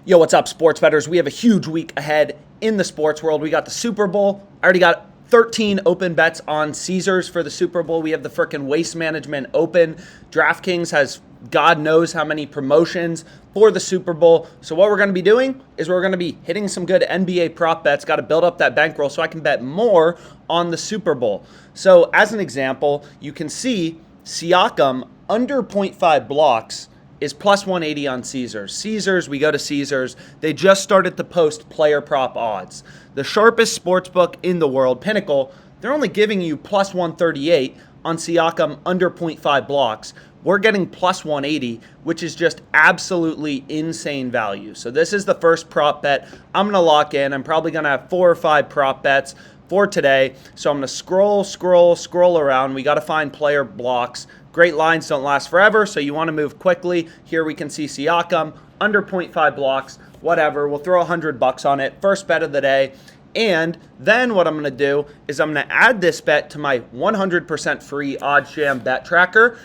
Yo, what's up, sports bettors? We have a huge week ahead in the sports world. We got the Super Bowl. I already got 13 open bets on Caesars for the Super Bowl. We have the frickin' Waste Management Open. DraftKings has God knows how many promotions for the Super Bowl. So what we're going to be doing is we're going to be hitting some good NBA prop bets. Got to build up that bankroll so I can bet more on the Super Bowl. So as an example, you can see Siakam under 0.5 blocks is plus 180 on Caesars. We go to Caesars. They just started to post player prop odds. The sharpest sportsbook in the world, Pinnacle, they're only giving you plus 138 on Siakam under 0.5 blocks. We're getting plus 180, which is just absolutely insane value. So this is the first prop bet I'm going to lock in. I'm probably going to have 4 or 5 prop bets for today. So I'm going to scroll around. We got to find player blocks. Great lines don't last forever, so you want to move quickly. Here we can see Siakam, under 0.5 blocks, whatever. We'll throw $100 on it. First bet of the day. And then what I'm going to do is I'm going to add this bet to my 100% free OddsJam bet tracker.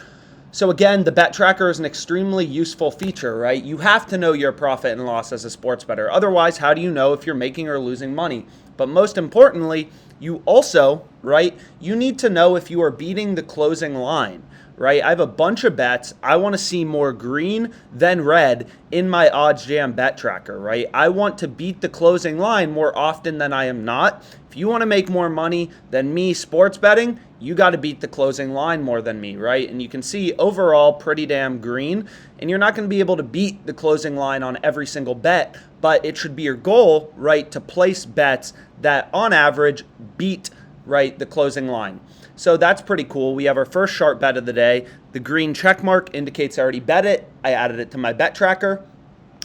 So again, the bet tracker is an extremely useful feature, right? You have to know your profit and loss as a sports bettor. Otherwise, how do you know if you're making or losing money? But most importantly, you also, right, you need to know if you are beating the closing line. Right, I have a bunch of bets. I want to see more green than red in my OddsJam bet tracker, right? I want to beat the closing line more often than I am not. If you want to make more money than me sports betting, you got to beat the closing line more than me, right? And you can see overall pretty damn green, and you're not going to be able to beat the closing line on every single bet, but it should be your goal, right, to place bets that on average beat, right, the closing line. So that's pretty cool. We have our first sharp bet of the day. The green check mark indicates I already bet it. I added it to my bet tracker.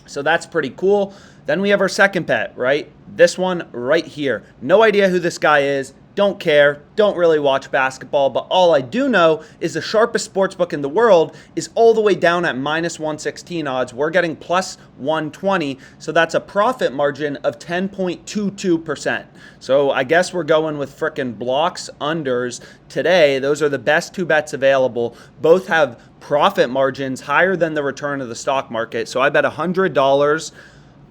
So that's pretty cool. Then we have our second bet, right? This one right here. No idea who this guy is. Don't care. Don't really watch basketball. But all I do know is the sharpest sportsbook in the world is all the way down at minus 116 odds. We're getting plus 120. So that's a profit margin of 10.22%. So I guess we're going with frickin' blocks unders today. Those are the best 2 bets available. Both have profit margins higher than the return of the stock market. So I bet $100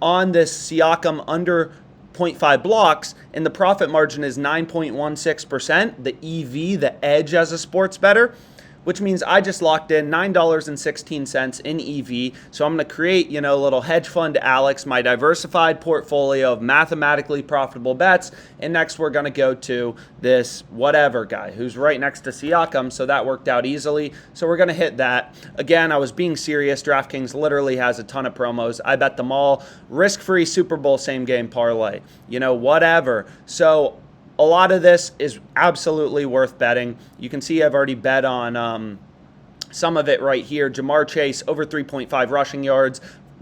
on this Siakam under 0.5 blocks, and the profit margin is 9.16%, the EV, the edge as a sports bettor, which means I just locked in $9.16 in EV. So I'm going to create, a little hedge fund Alex, my diversified portfolio of mathematically profitable bets. And next we're going to go to this whatever guy who's right next to Siakam. So that worked out easily. So we're going to hit that. Again, I was being serious. DraftKings literally has a ton of promos. I bet them all. Risk-free Super Bowl same game parlay, whatever. So a lot of this is absolutely worth betting. You can see I've already bet on some of it right here. Jamar Chase, over 3.5 rushing yards.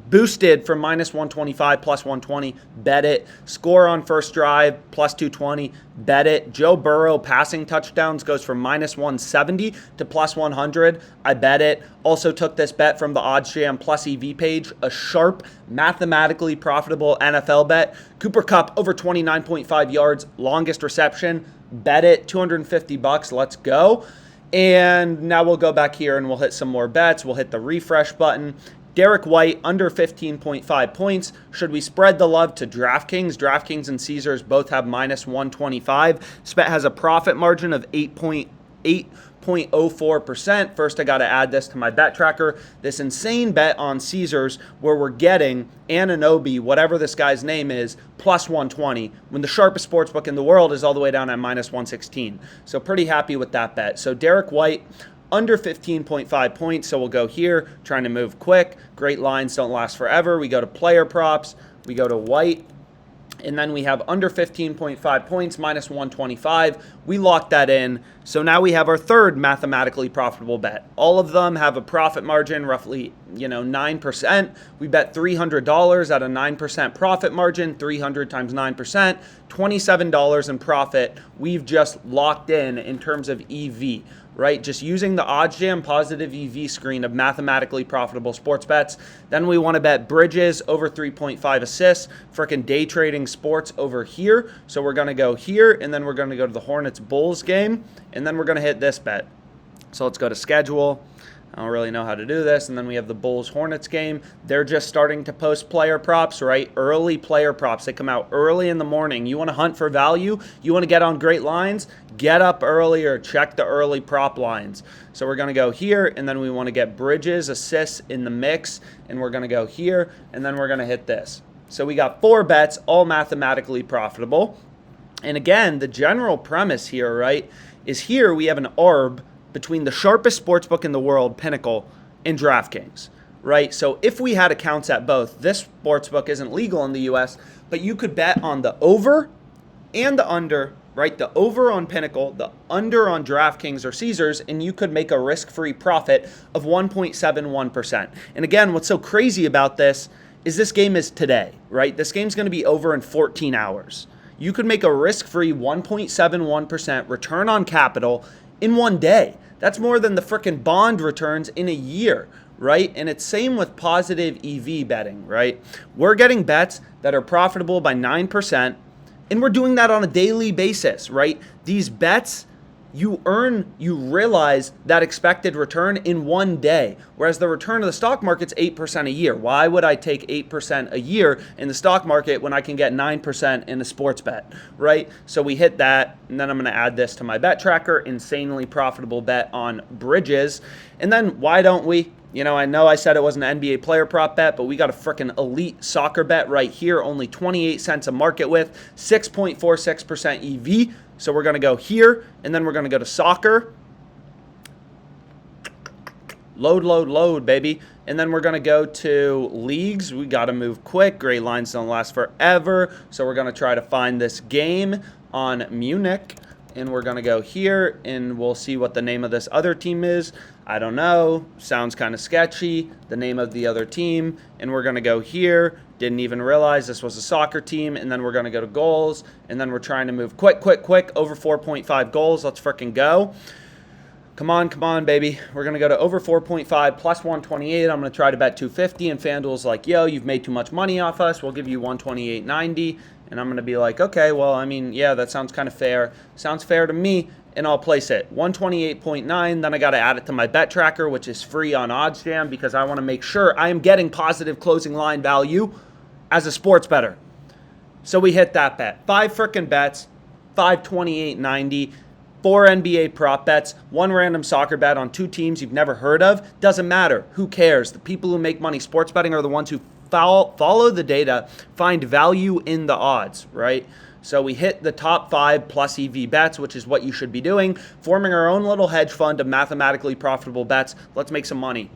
Boosted from minus 125, plus 120. Bet it. Score on first drive, plus 220. Bet it. Joe Burrow passing touchdowns goes from minus 170 to plus 100. I bet it. Also took this bet from the OddsJam Plus EV page. A sharp, mathematically profitable NFL bet. Cooper Kupp, over 29.5 yards. Longest reception. Bet it. $250. Let's go. And now we'll go back here and we'll hit some more bets. We'll hit the refresh button. Derrick White, under 15.5 points. Should we spread the love to DraftKings? DraftKings and Caesars both have minus 125. This bet has a profit margin of 8.04%. First, I got to add this to my bet tracker. This insane bet on Caesars where we're getting Anunoby, whatever this guy's name is, plus 120, when the sharpest sportsbook in the world is all the way down at minus 116. So pretty happy with that bet. So Derrick White, under 15.5 points, so we'll go here, trying to move quick. Great lines don't last forever. We go to player props, we go to White, and then we have under 15.5 points, minus 125. We lock that in. So now we have our third mathematically profitable bet. All of them have a profit margin, roughly, 9%. We bet $300 at a 9% profit margin, 300 times 9%, $27 in profit. We've just locked in terms of EV. Right? Just using the OddsJam Positive EV Screen of mathematically profitable sports bets. Then we want to bet Bridges over 3.5 assists. Frickin' day trading sports over here. So we're going to go here, and then we're going to go to the Hornets Bulls game, and then we're going to hit this bet. So let's go to schedule. I don't really know how to do this. And then we have the Bulls-Hornets game. They're just starting to post player props, right? Early player props. They come out early in the morning. You want to hunt for value? You want to get on great lines? Get up earlier. Check the early prop lines. So we're going to go here, and then we want to get Bridges, assists in the mix, and we're going to go here, and then we're going to hit this. So we got 4 bets, all mathematically profitable. And again, the general premise here, right, is here we have an arb between the sharpest sportsbook in the world, Pinnacle, and DraftKings, right? So if we had accounts at both, this sportsbook isn't legal in the US, but you could bet on the over and the under, right? The over on Pinnacle, the under on DraftKings or Caesars, and you could make a risk-free profit of 1.71%. And again, what's so crazy about this is this game is today, right? This game's going to be over in 14 hours. You could make a risk-free 1.71% return on capital in one day. That's more than the frickin' bond returns in a year, right? And it's same with positive EV betting, right? We're getting bets that are profitable by 9%, and we're doing that on a daily basis, right? These bets, you realize that expected return in one day, whereas the return of the stock market's 8% a year. Why would I take 8% a year in the stock market when I can get 9% in a sports bet, right? So we hit that, and then I'm going to add this to my bet tracker, insanely profitable bet on Bridges. And then why don't we? You know I said it was an NBA player prop bet, but we got a freaking elite soccer bet right here, only 28 cents a market with, 6.46% EV. So we're going to go here, and then we're going to go to soccer. Load, baby. And then we're going to go to leagues. We got to move quick. Great lines don't last forever. So we're going to try to find this game on Munich. And we're going to go here, and we'll see what the name of this other team is. I don't know. Sounds kind of sketchy. The name of the other team. And we're going to go here. Didn't even realize this was a soccer team. And then we're going to go to goals. And then we're trying to move quick. Over 4.5 goals. Let's freaking go. Come on, baby. We're going to go to over 4.5 plus 128. I'm going to try to bet 250. And FanDuel's like, yo, you've made too much money off us. We'll give you 128.90. And I'm going to be like, okay, well, I mean, yeah, that sounds kind of fair. Sounds fair to me. And I'll place it 128.9. Then I got to add it to my bet tracker, which is free on OddsJam, because I want to make sure I am getting positive closing line value as a sports bettor. So we hit that bet. 5 frickin' bets, 528.90. 4 NBA prop bets, 1 random soccer bet on 2 teams you've never heard of. Doesn't matter. Who cares? The people who make money sports betting are the ones who follow the data, find value in the odds, right? So we hit the top 5 plus EV bets, which is what you should be doing, forming our own little hedge fund of mathematically profitable bets. Let's make some money.